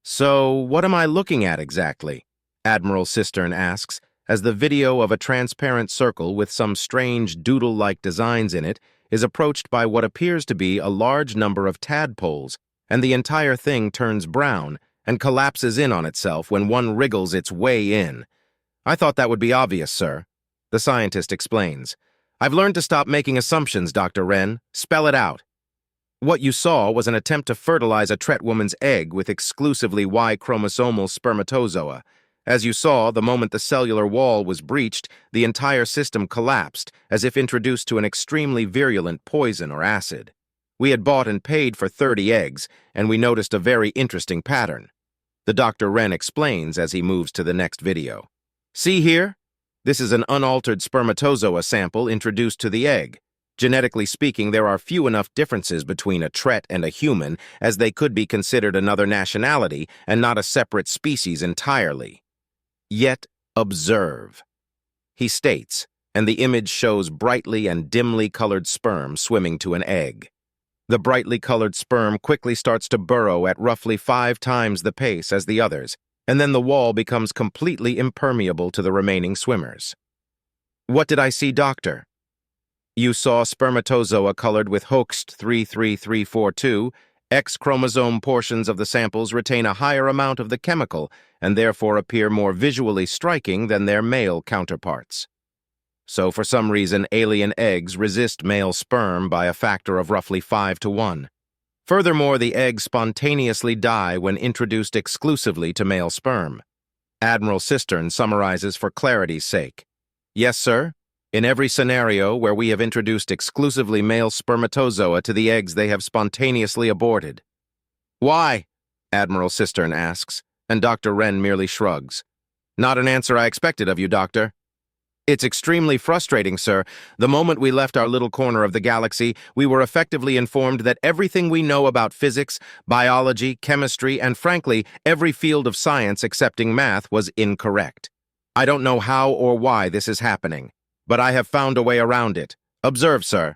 So, what am I looking at exactly? Admiral Cistern asks, as the video of a transparent circle with some strange doodle-like designs in it is approached by what appears to be a large number of tadpoles, and the entire thing turns brown and collapses in on itself when one wriggles its way in. I thought that would be obvious, sir. The scientist explains. I've learned to stop making assumptions, Dr. Wren. Spell it out. What you saw was an attempt to fertilize a Tret woman's egg with exclusively Y-chromosomal spermatozoa. As you saw, the moment the cellular wall was breached, the entire system collapsed, as if introduced to an extremely virulent poison or acid. We had bought and paid for 30 eggs, and we noticed a very interesting pattern. The Dr. Wren explains as he moves to the next video. See here? This is an unaltered spermatozoa sample introduced to the egg. Genetically speaking, there are few enough differences between a Tret and a human as they could be considered another nationality and not a separate species entirely. Yet, observe. He states, and the image shows brightly and dimly colored sperm swimming to an egg. The brightly colored sperm quickly starts to burrow at roughly 5 times the pace as the others, and then the wall becomes completely impermeable to the remaining swimmers. What did I see, doctor? You saw spermatozoa colored with Hoechst 33342. X chromosome portions of the samples retain a higher amount of the chemical and therefore appear more visually striking than their male counterparts. So for some reason, alien eggs resist male sperm by a factor of roughly 5 to 1. Furthermore, the eggs spontaneously die when introduced exclusively to male sperm. Admiral Cistern summarizes for clarity's sake. Yes, sir. In every scenario where we have introduced exclusively male spermatozoa to the eggs, they have spontaneously aborted. Why? Admiral Cistern asks, and Dr. Wren merely shrugs. Not an answer I expected of you, Doctor. It's extremely frustrating, sir. The moment we left our little corner of the galaxy, we were effectively informed that everything we know about physics, biology, chemistry, and frankly, every field of science excepting math was incorrect. I don't know how or why this is happening, but I have found a way around it. Observe, sir.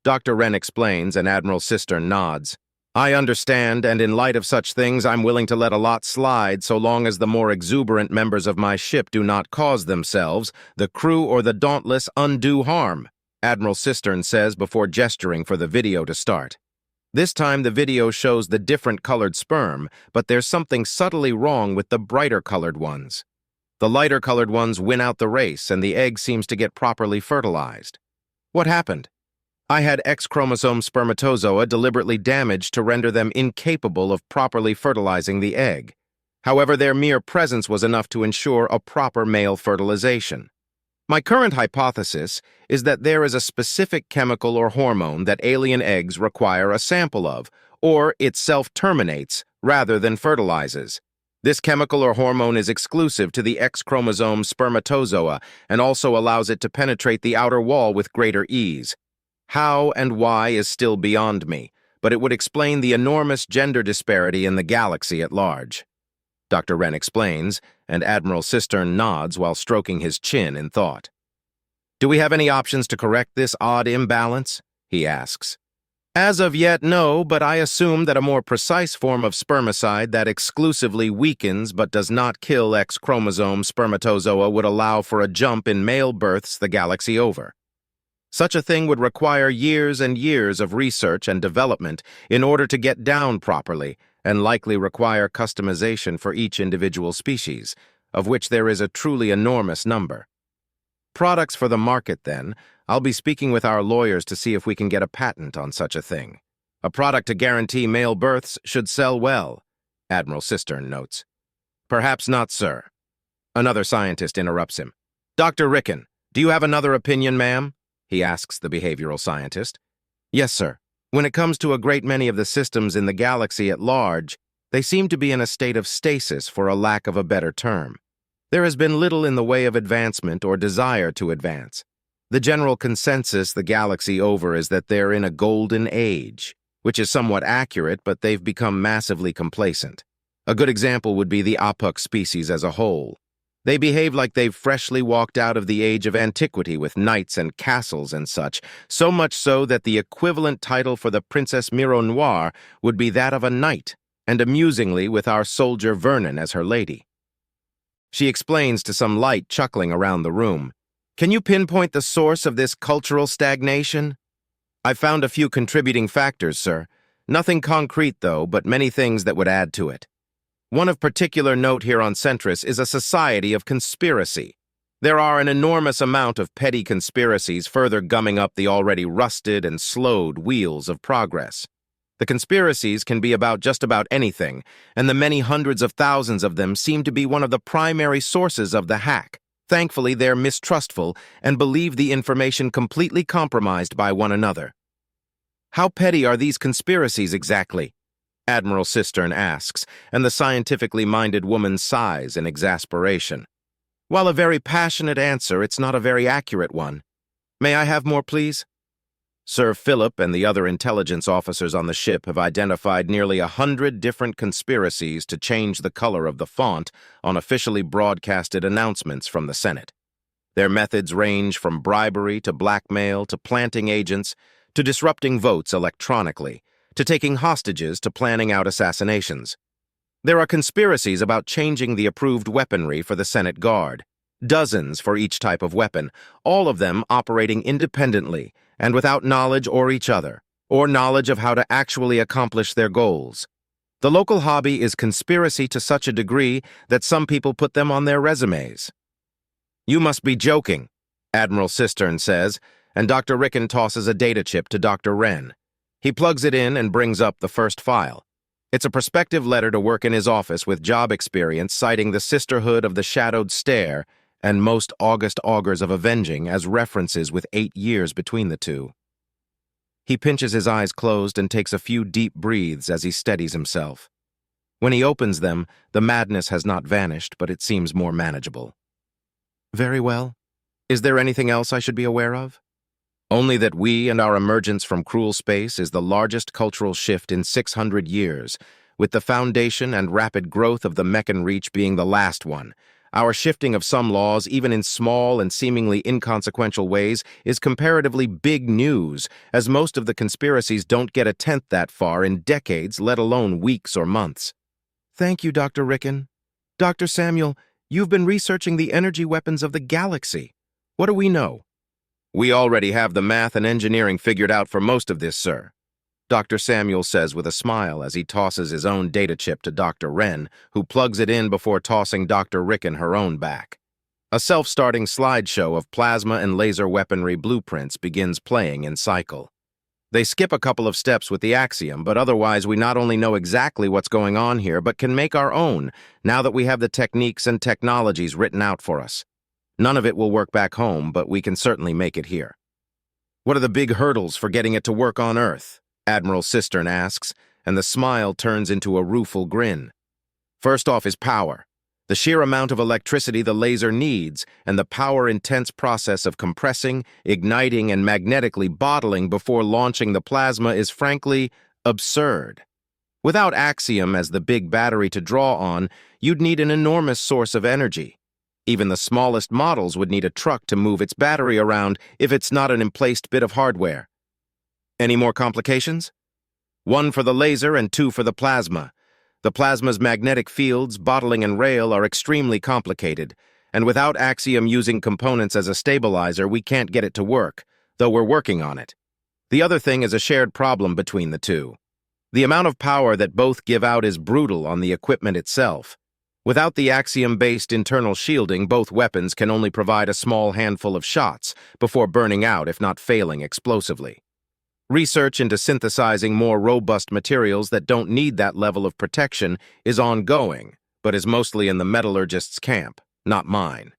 Dr. Wren explains, and Admiral Cistern nods. I understand, and in light of such things, I'm willing to let a lot slide so long as the more exuberant members of my ship do not cause themselves, the crew or the Dauntless, undue harm, Admiral Cistern says before gesturing for the video to start. This time the video shows the different colored sperm, but there's something subtly wrong with the brighter colored ones. The lighter colored ones win out the race, and the egg seems to get properly fertilized. What happened? I had X-chromosome spermatozoa deliberately damaged to render them incapable of properly fertilizing the egg. However, their mere presence was enough to ensure a proper male fertilization. My current hypothesis is that there is a specific chemical or hormone that alien eggs require a sample of, or it self-terminates rather than fertilizes. This chemical or hormone is exclusive to the X-chromosome spermatozoa and also allows it to penetrate the outer wall with greater ease. How and why is still beyond me, but it would explain the enormous gender disparity in the galaxy at large. Dr. Wren explains, and Admiral Cistern nods while stroking his chin in thought. Do we have any options to correct this odd imbalance? He asks. As of yet, no, but I assume that a more precise form of spermicide that exclusively weakens but does not kill X-chromosome spermatozoa would allow for a jump in male births the galaxy over. Such a thing would require years and years of research and development in order to get down properly, and likely require customization for each individual species, of which there is a truly enormous number. Products for the market, then. I'll be speaking with our lawyers to see if we can get a patent on such a thing. A product to guarantee male births should sell well, Admiral Cistern notes. Perhaps not, sir. Another scientist interrupts him. Dr. Ricken, do you have another opinion, ma'am? He asks the behavioral scientist. Yes, sir. When it comes to a great many of the systems in the galaxy at large, they seem to be in a state of stasis, for a lack of a better term. There has been little in the way of advancement or desire to advance. The general consensus the galaxy over is that they're in a golden age, which is somewhat accurate, but they've become massively complacent. A good example would be the Apuk species as a whole. They behave like they've freshly walked out of the age of antiquity with knights and castles and such, so much so that the equivalent title for the Princess Miro Noir would be that of a knight, and amusingly with our soldier Vernon as her lady. She explains to some light chuckling around the room. Can you pinpoint the source of this cultural stagnation? I've found a few contributing factors, sir. Nothing concrete, though, but many things that would add to it. One of particular note here on Centris is a society of conspiracy. There are an enormous amount of petty conspiracies further gumming up the already rusted and slowed wheels of progress. The conspiracies can be about just about anything, and the many hundreds of thousands of them seem to be one of the primary sources of the hack. Thankfully, they're mistrustful and believe the information completely compromised by one another. How petty are these conspiracies exactly? Admiral Cistern asks, and the scientifically minded woman sighs in exasperation. While a very passionate answer, it's not a very accurate one. May I have more, please? Sir Philip and the other intelligence officers on the ship have identified nearly 100 different conspiracies to change the color of the font on officially broadcasted announcements from the Senate. Their methods range from bribery to blackmail to planting agents to disrupting votes electronically to taking hostages to planning out assassinations. There are conspiracies about changing the approved weaponry for the Senate Guard, dozens for each type of weapon, all of them operating independently and without knowledge or each other, or knowledge of how to actually accomplish their goals. The local hobby is conspiracy to such a degree that some people put them on their resumes. You must be joking, Admiral Cistern says, and Dr. Ricken tosses a data chip to Dr. Wren. He plugs it in and brings up the first file. It's a prospective letter to work in his office with job experience citing the Sisterhood of the Shadowed Stare and most august augurs of avenging as references with 8 years between the two. He pinches his eyes closed and takes a few deep breaths as he steadies himself. When he opens them, the madness has not vanished, but it seems more manageable. Very well. Is there anything else I should be aware of? Only that we and our emergence from cruel space is the largest cultural shift in 600 years, with the foundation and rapid growth of the Meccan Reach being the last one. Our shifting of some laws, even in small and seemingly inconsequential ways, is comparatively big news, as most of the conspiracies don't get a tenth that far in decades, let alone weeks or months. Thank you, Dr. Ricken. Dr. Samuel, you've been researching the energy weapons of the galaxy. What do we know? We already have the math and engineering figured out for most of this, sir. Dr. Samuel says with a smile as he tosses his own data chip to Dr. Wren, who plugs it in before tossing Dr. Ricken her own back. A self-starting slideshow of plasma and laser weaponry blueprints begins playing in cycle. They skip a couple of steps with the axiom, but otherwise we not only know exactly what's going on here, but can make our own, now that we have the techniques and technologies written out for us. None of it will work back home, but we can certainly make it here. What are the big hurdles for getting it to work on Earth? Admiral Cistern asks, and the smile turns into a rueful grin. First off is power. The sheer amount of electricity the laser needs and the power-intense process of compressing, igniting, and magnetically bottling before launching the plasma is frankly absurd. Without Axiom as the big battery to draw on, you'd need an enormous source of energy. Even the smallest models would need a truck to move its battery around if it's not an emplaced bit of hardware. Any more complications? 1 for the laser and 2 for the plasma. The plasma's magnetic fields, bottling, and rail are extremely complicated, and without Axiom using components as a stabilizer, we can't get it to work, though we're working on it. The other thing is a shared problem between the two. The amount of power that both give out is brutal on the equipment itself. Without the Axiom-based internal shielding, both weapons can only provide a small handful of shots before burning out, if not failing explosively. Research into synthesizing more robust materials that don't need that level of protection is ongoing, but is mostly in the metallurgist's camp, not mine.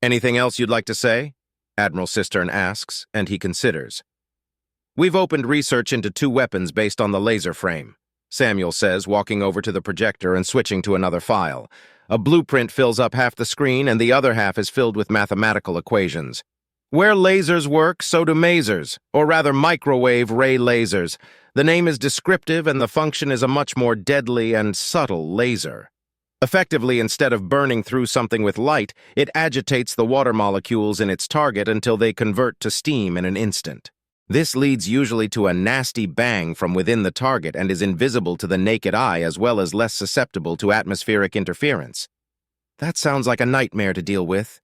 Anything else you'd like to say? Admiral Cistern asks, and he considers. We've opened research into 2 weapons based on the laser frame, Samuel says, walking over to the projector and switching to another file. A blueprint fills up half the screen, and the other half is filled with mathematical equations. Where lasers work, so do masers, or rather microwave ray lasers. The name is descriptive and the function is a much more deadly and subtle laser. Effectively, instead of burning through something with light, it agitates the water molecules in its target until they convert to steam in an instant. This leads usually to a nasty bang from within the target and is invisible to the naked eye as well as less susceptible to atmospheric interference. That sounds like a nightmare to deal with.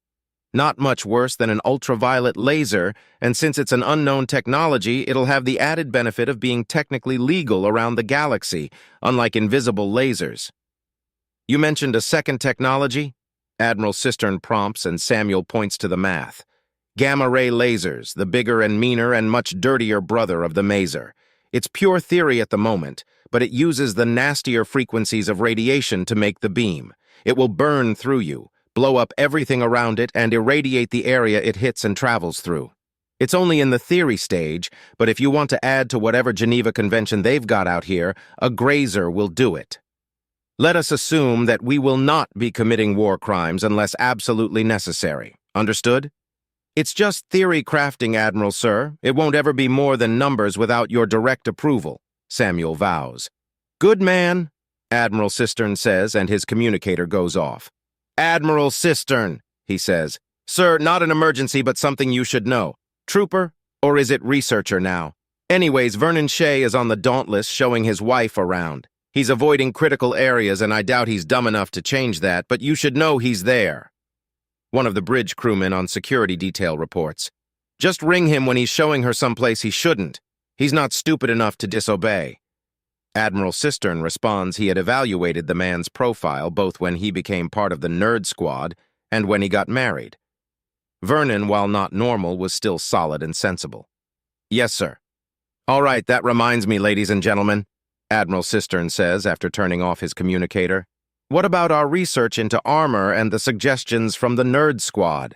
Not much worse than an ultraviolet laser, and since it's an unknown technology, it'll have the added benefit of being technically legal around the galaxy, unlike invisible lasers. You mentioned a second technology? Admiral Cistern prompts and Samuel points to the math. Gamma-ray lasers, the bigger and meaner and much dirtier brother of the maser. It's pure theory at the moment, but it uses the nastier frequencies of radiation to make the beam. It will burn through you, blow up everything around it, and irradiate the area it hits and travels through. It's only in the theory stage, but if you want to add to whatever Geneva Convention they've got out here, a grazer will do it. Let us assume that we will not be committing war crimes unless absolutely necessary. Understood? It's just theory crafting, Admiral, sir. It won't ever be more than numbers without your direct approval, Samuel vows. Good man, Admiral Cistern says, and his communicator goes off. Admiral Cistern, he says. Sir, not an emergency, but something you should know. Trooper, or is it researcher now? Anyways, Vernon Shea is on the Dauntless showing his wife around. He's avoiding critical areas, and I doubt he's dumb enough to change that, but you should know he's there. One of the bridge crewmen on security detail reports. Just ring him when he's showing her someplace he shouldn't. He's not stupid enough to disobey. Admiral Cistern responds he had evaluated the man's profile both when he became part of the nerd squad and when he got married. Vernon, while not normal, was still solid and sensible. Yes, sir. All right, that reminds me, ladies and gentlemen, Admiral Cistern says after turning off his communicator. What about our research into armor and the suggestions from the nerd squad?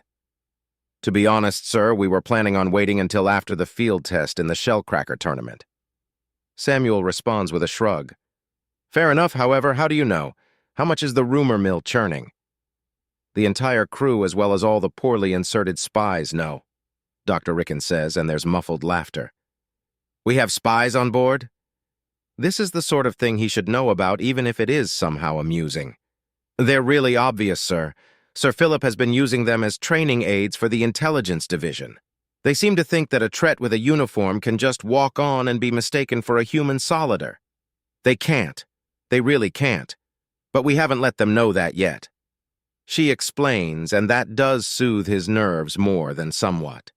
To be honest, sir, we were planning on waiting until after the field test in the shellcracker tournament. Samuel responds with a shrug. Fair enough, however, how do you know? How much is the rumor mill churning? The entire crew, as well as all the poorly inserted spies, know, Dr. Rickens says, and there's muffled laughter. We have spies on board? This is the sort of thing he should know about, even if it is somehow amusing. They're really obvious, sir. Sir Philip has been using them as training aids for the intelligence division. They seem to think that a Tret with a uniform can just walk on and be mistaken for a human solider. They can't. They really can't. But we haven't let them know that yet. She explains, and that does soothe his nerves more than somewhat.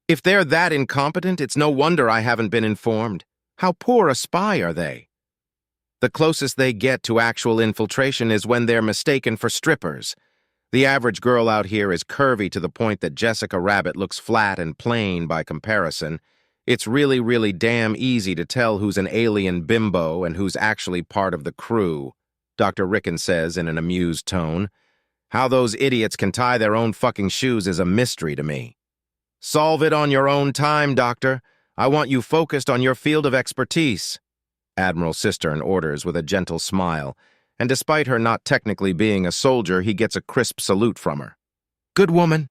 If they're that incompetent, it's no wonder I haven't been informed. How poor a spy are they? The closest they get to actual infiltration is when they're mistaken for strippers. The average girl out here is curvy to the point that Jessica Rabbit looks flat and plain by comparison. It's really, really damn easy to tell who's an alien bimbo and who's actually part of the crew, Dr. Rickens says in an amused tone. How those idiots can tie their own fucking shoes is a mystery to me. Solve it on your own time, Doctor. I want you focused on your field of expertise, Admiral Cistern orders with a gentle smile, and despite her not technically being a soldier, he gets a crisp salute from her. Good woman.